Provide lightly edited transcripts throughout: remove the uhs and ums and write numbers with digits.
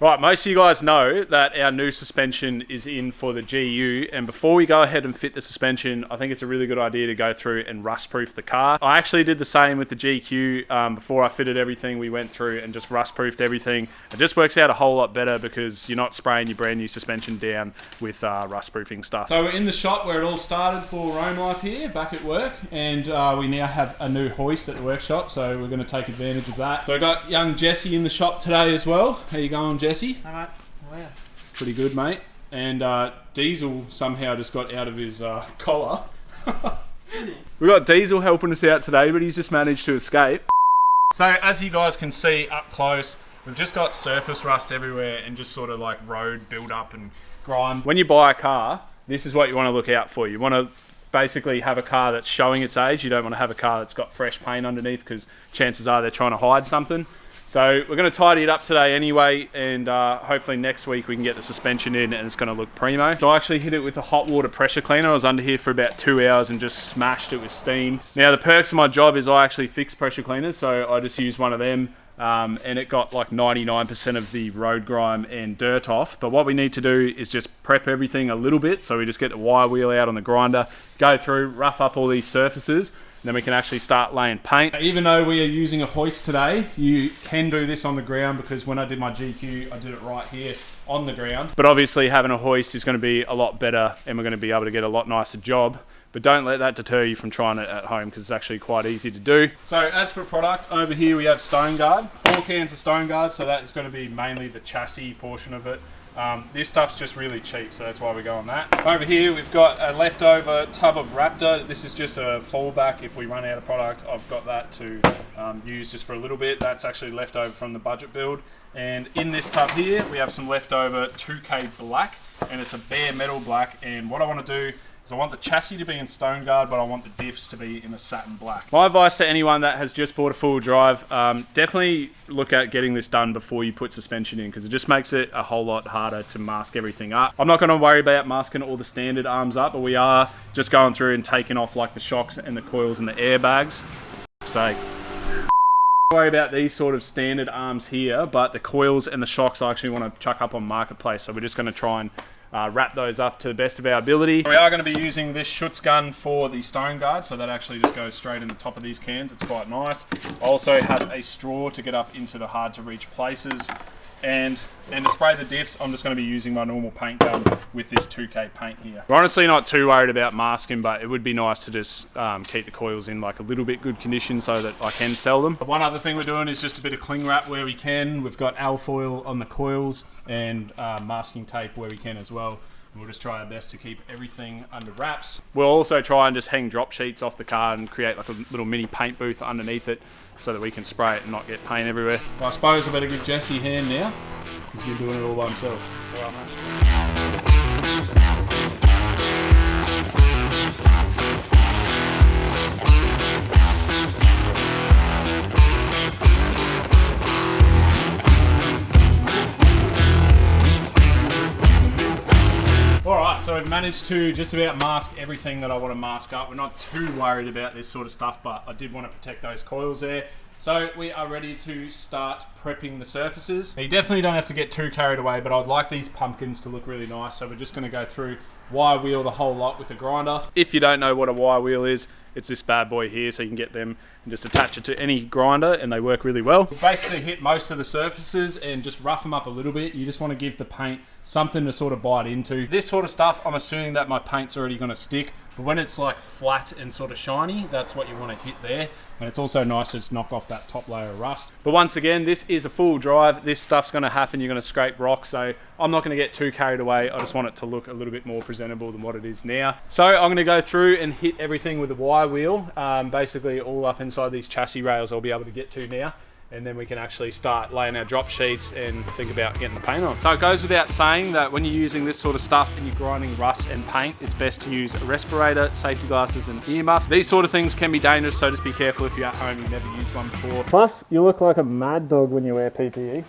Right, most of you guys know that our new suspension is in for the GU, and before we go ahead and fit the suspension, I think it's a really good idea to go through and rust-proof the car. I actually did the same with the GQ. Before I fitted everything, we went through and just rust-proofed everything. It just works out a whole lot better because you're not spraying your brand new suspension down with rust-proofing stuff. So we're in the shop where it all started for Roam Life here, back at work, and we now have a new hoist at the workshop, so we're going to take advantage of that. So I got young Jesse in the shop today as well. How you going, Jesse? Hey mate, how are you? Pretty good, mate. And Diesel somehow just got out of his collar. We got Diesel helping us out today, but he's just managed to escape. So as you guys can see up close, we've just got surface rust everywhere and just sort of like road build up and grime. When you buy a car, this is what you want to look out for. You want to basically have a car that's showing its age. You don't want to have a car that's got fresh paint underneath because chances are they're trying to hide something. So we're going to tidy it up today anyway, and hopefully next week we can get the suspension in and it's going to look primo. So I actually hit it with a hot water pressure cleaner. I was under here for about 2 hours and just smashed it with steam. Now the perks of my job is I actually fix pressure cleaners, so I just use one of them and it got like 99% of the road grime and dirt off. But what we need to do is just prep everything a little bit. So we just get the wire wheel out on the grinder, go through, rough up all these surfaces, and then we can actually start laying paint. Even though we are using a hoist today, you can do this on the ground because when I did my GQ, I did it right here on the ground. But obviously having a hoist is going to be a lot better and we're going to be able to get a lot nicer job. But don't let that deter you from trying it at home because it's actually quite easy to do. So as for product, over here we have Stone Guard. 4 cans of Stone Guard, so that is going to be mainly the chassis portion of it. This stuff's just really cheap, so that's why we go on that. Over here we've got a leftover tub of Raptor. This is just a fallback if we run out of product. I've got that to use just for a little bit. That's actually left over from the budget build. And in this tub here we have some leftover 2K black, and it's a bare metal black. And what I want to do is I want the chassis to be in Stone Guard, but I want the diffs to be in a satin black. My advice to anyone that has just bought a full drive, definitely look at getting this done before you put suspension in because it just makes it a whole lot harder to mask everything up. I'm not going to worry about masking all the standard arms up, but we are just going through and taking off like the shocks and the coils and the airbags. Don't worry about these sort of standard arms here, but the coils and the shocks I actually want to chuck up on Marketplace, so we're just going to try and wrap those up to the best of our ability. We are going to be using this Schutz gun for the Stone Guard, so that actually just goes straight in the top of these cans. It's quite nice. I also have a straw to get up into the hard to reach places. And then to spray the diffs, I'm just going to be using my normal paint gun with this 2K paint here. We're honestly not too worried about masking, but it would be nice to just keep the coils in like a little bit good condition so that I can sell them. One other thing we're doing is just a bit of cling wrap where we can. We've got alfoil on the coils and masking tape where we can as well. And we'll just try our best to keep everything under wraps. We'll also try and just hang drop sheets off the car and create like a little mini paint booth underneath it so that we can spray it and not get paint everywhere. Well, I suppose I better give Jesse a hand now. He's been doing it all by himself. All right, mate. Alright, so we've managed to just about mask everything that I want to mask up. We're not too worried about this sort of stuff, but I did want to protect those coils there. So we are ready to start prepping the surfaces. Now, you definitely don't have to get too carried away, but I'd like these pumpkins to look really nice. So we're just going to go through wire wheel the whole lot with a grinder. If you don't know what a wire wheel is, it's this bad boy here, so you can get them and just attach it to any grinder and they work really well. We'll basically hit most of the surfaces and just rough them up a little bit. You just want to give the paint something to sort of bite into. This sort of stuff, I'm assuming that my paint's already going to stick, but when it's like flat and sort of shiny, that's what you want to hit there. And it's also nice to just knock off that top layer of rust. But once again, this is a full drive. This stuff's going to happen. You're going to scrape rocks, so I'm not going to get too carried away. I just want it to look a little bit more presentable than what it is now. So I'm going to go through and hit everything with a wire wheel, basically all up inside these chassis rails I'll be able to get to now. And then we can actually start laying our drop sheets and think about getting the paint on. So it goes without saying that when you're using this sort of stuff and you're grinding rust and paint, it's best to use a respirator, safety glasses and earmuffs. These sort of things can be dangerous, so just be careful if you're at home, you've never used one before. Plus, you look like a mad dog when you wear PPE.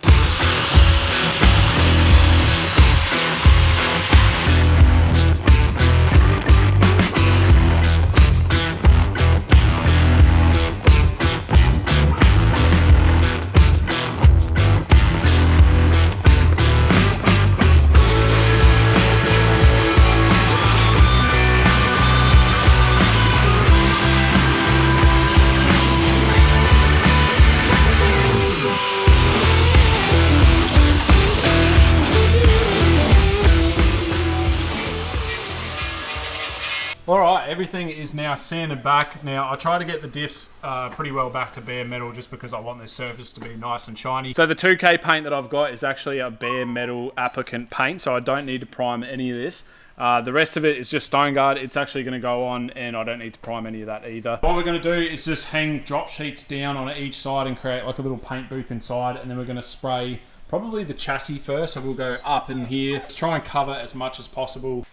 everything is now sanded back. Now I try to get the diffs pretty well back to bare metal just because I want this surface to be nice and shiny. So the 2K paint that I've got is actually a bare metal applicant paint, so I don't need to prime any of this. The rest of it is just stone guard. It's actually going to go on and I don't need to prime any of that either. What we're going to do is just hang drop sheets down on each side and create like a little paint booth inside, and then we're going to spray probably the chassis first. So we'll go up in here. Let's try and cover as much as possible.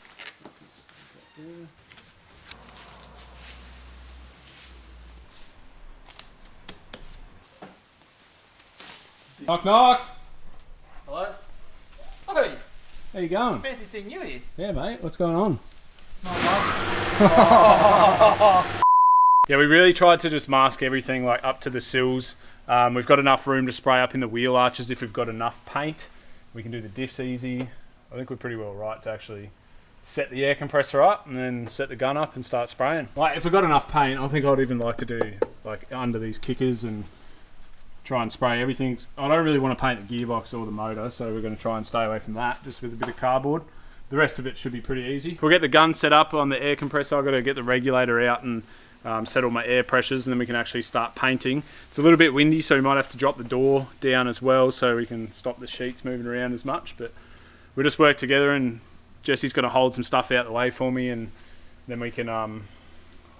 Knock knock! Hello? Hey! How you going? Fancy seeing you here. Yeah, mate. What's going on? Not much. Yeah, we really tried to just mask everything like up to the sills. We've got enough room to spray up in the wheel arches if we've got enough paint. We can do the diffs easy. I think we're pretty well right to actually set the air compressor up and then set the gun up and start spraying. Like if we've got enough paint, I think I'd even like to do like under these kickers and try and spray everything. I don't really want to paint the gearbox or the motor, so we're going to try and stay away from that just with a bit of cardboard. The rest of it should be pretty easy. We'll get the gun set up on the air compressor. I've got to get the regulator out and set all my air pressures, and then we can actually start painting. It's a little bit windy, so we might have to drop the door down as well so we can stop the sheets moving around as much, but we'll just work together, and Jesse's going to hold some stuff out the way for me, and then we can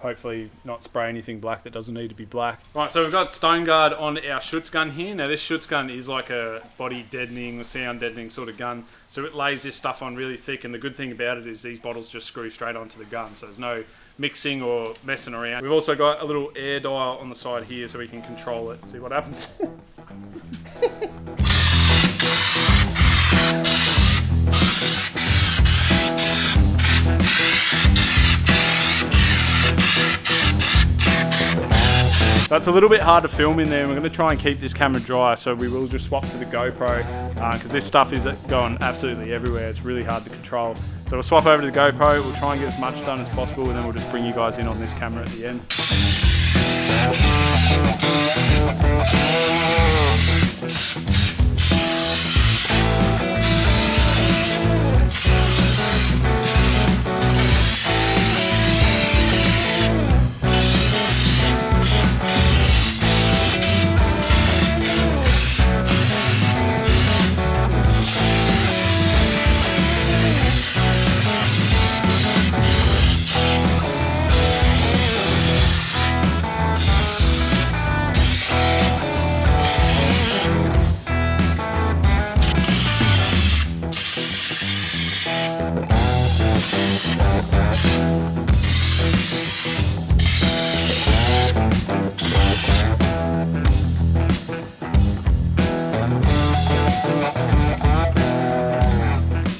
hopefully not spray anything black that doesn't need to be black. Right, so we've got stone guard on our Schutz gun here. Now this Schutz gun is like a body deadening or sound deadening sort of gun, so it lays this stuff on really thick, and the good thing about it is these bottles just screw straight onto the gun, so there's no mixing or messing around. We've also got a little air dial on the side here so we can control it. See what happens. That's a little bit hard to film in there, and we're going to try and keep this camera dry, so we will just swap to the GoPro because this stuff is going absolutely everywhere. It's really hard to control. So we'll swap over to the GoPro, we'll try and get as much done as possible, and then we'll just bring you guys in on this camera at the end.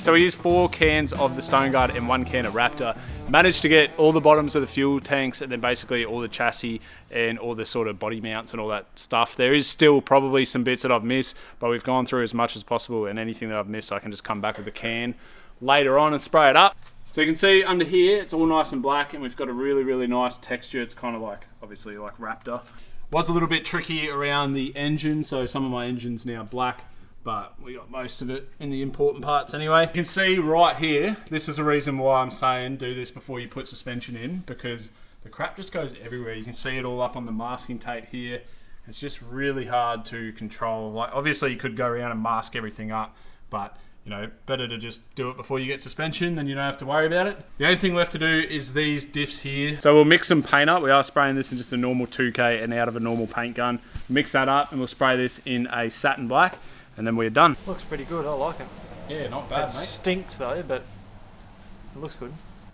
So we used 4 cans of the Stone Guard and 1 can of Raptor. Managed to get all the bottoms of the fuel tanks and then basically all the chassis and all the sort of body mounts and all that stuff. There is still probably some bits that I've missed, but we've gone through as much as possible, and anything that I've missed I can just come back with a can later on and spray it up. So you can see under here it's all nice and black, and we've got a really, really nice texture. It's kind of like, obviously like Raptor. Was a little bit tricky around the engine, so some of my engine's now black, but we got most of it in the important parts anyway. You can see right here, this is the reason why I'm saying do this before you put suspension in, because the crap just goes everywhere. You can see it all up on the masking tape here. It's just really hard to control. Like obviously you could go around and mask everything up, but you know, better to just do it before you get suspension, then you don't have to worry about it. The only thing left to do is these diffs here. So we'll mix some paint up. We are spraying this in just a normal 2K and out of a normal paint gun. Mix that up and we'll spray this in a satin black, and then we're done. Looks pretty good, I like it. Yeah, not bad, It stinks though, but it looks good.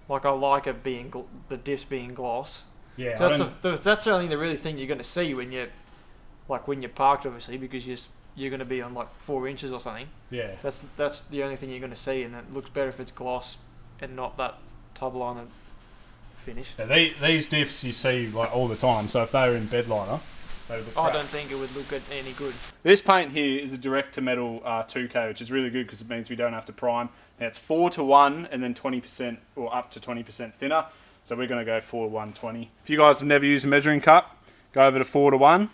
Like I like it being, the diffs being gloss. Yeah, that's only the really thing you're going to see when you're, like when you're parked obviously, because you're going to be on like 4 inches or something. Yeah. That's the only thing you're going to see, and it looks better if it's gloss and not that tub liner finish. Yeah, these diffs you see like all the time, so if they were in bed liner, they would look crap. I don't think it would look any good. This paint here is a direct to metal 2K, which is really good because it means we don't have to prime. Now it's 4:1 and then 20% or up to 20% thinner. So we're going to go 4:1:20. If you guys have never used a measuring cup, go over to 4:1.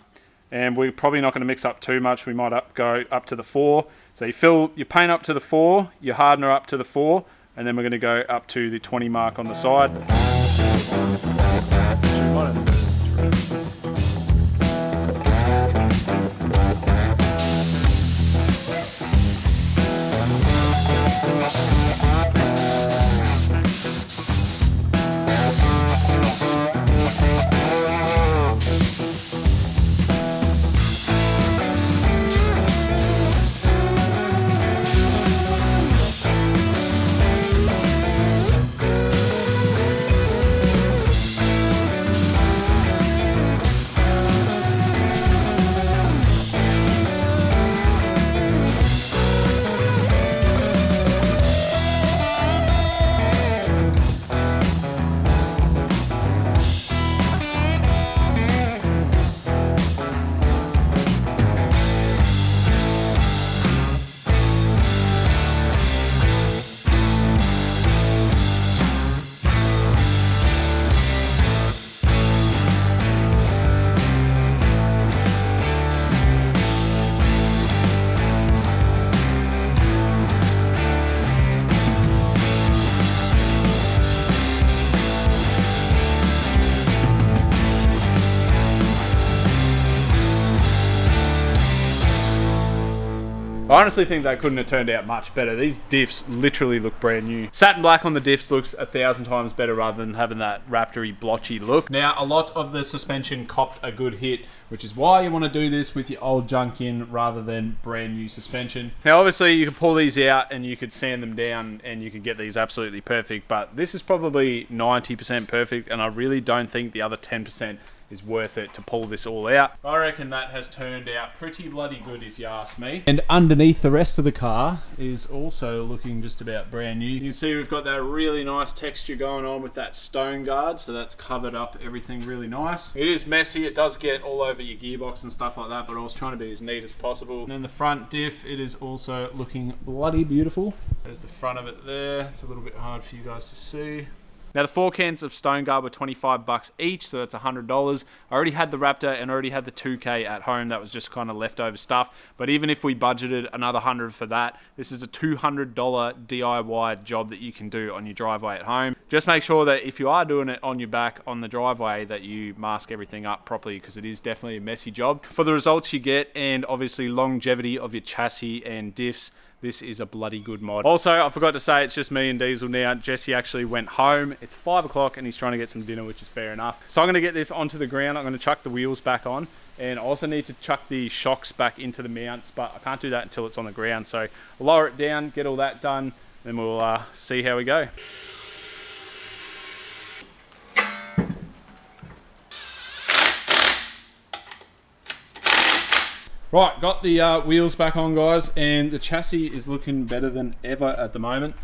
And we're probably not going to mix up too much. We might go up to the 4. So you fill your paint up to the 4, your hardener up to the 4, and then we're going to go up to the 20 mark on the side. I honestly think that couldn't have turned out much better. These diffs literally look brand new. Satin black on the diffs looks 1,000 times better rather than having that Raptor-y blotchy look. Now, a lot of the suspension copped a good hit, which is why you want to do this with your old junk in rather than brand new suspension. Now, obviously, you could pull these out and you could sand them down and you could get these absolutely perfect, but this is probably 90% perfect, and I really don't think the other 10% is worth it to pull this all out. I reckon that has turned out pretty bloody good if you ask me. And underneath the rest of the car is also looking just about brand new. You can see we've got that really nice texture going on with that stone guard, so that's covered up everything really nice. It is messy, it does get all over your gearbox and stuff like that, but I was trying to be as neat as possible. And then the front diff, it is also looking bloody beautiful. There's the front of it there. It's a little bit hard for you guys to see. Now the 4 cans of stone guard were $25 each, so that's $100. I already had the Raptor and already had the 2K at home. That was just kind of leftover stuff. But even if we budgeted another $100 for that, this is a $200 DIY job that you can do on your driveway at home. Just make sure that if you are doing it on your back on the driveway that you mask everything up properly, because it is definitely a messy job. For the results you get and obviously longevity of your chassis and diffs, this is a bloody good mod. Also, I forgot to say, it's just me and Diesel now. Jesse actually went home. It's 5 o'clock and he's trying to get some dinner, which is fair enough. So I'm gonna get this onto the ground. I'm gonna chuck the wheels back on, and I also need to chuck the shocks back into the mounts, but I can't do that until it's on the ground. So I'll lower it down, get all that done, then we'll see how we go. Right, got the wheels back on, guys, and the chassis is looking better than ever at the moment.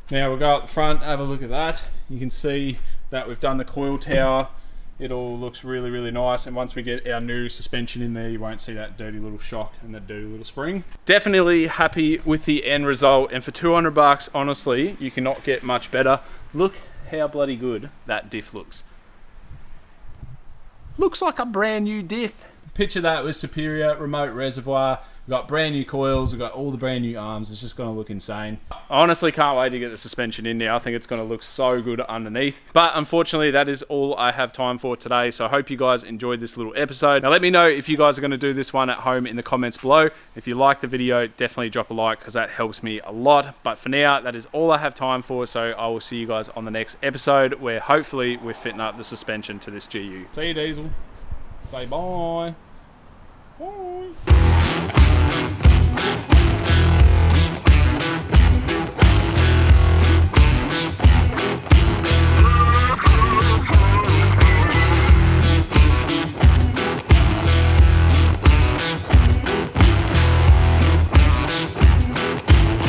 Now we'll go up the front, have a look at that. You can see that we've done the coil tower. It all looks really, really nice, and once we get our new suspension in there, you won't see that dirty little shock and that dirty little spring. Definitely happy with the end result, and for 200 bucks, honestly, you cannot get much better. Look how bloody good that diff looks. Looks like a brand new diff. Picture that with Superior remote reservoir. We've got brand new coils, we've got all the brand new arms. It's just going to look insane. I honestly can't wait to get the suspension in there. I think it's going to look so good underneath. But unfortunately, that is all I have time for today. So I hope you guys enjoyed this little episode. Now let me know if you guys are going to do this one at home in the comments below. If you like the video, definitely drop a like, because that helps me a lot. But for now, that is all I have time for. So I will see you guys on the next episode, where hopefully we're fitting up the suspension to this GU. See you, Diesel. Say bye. Bye.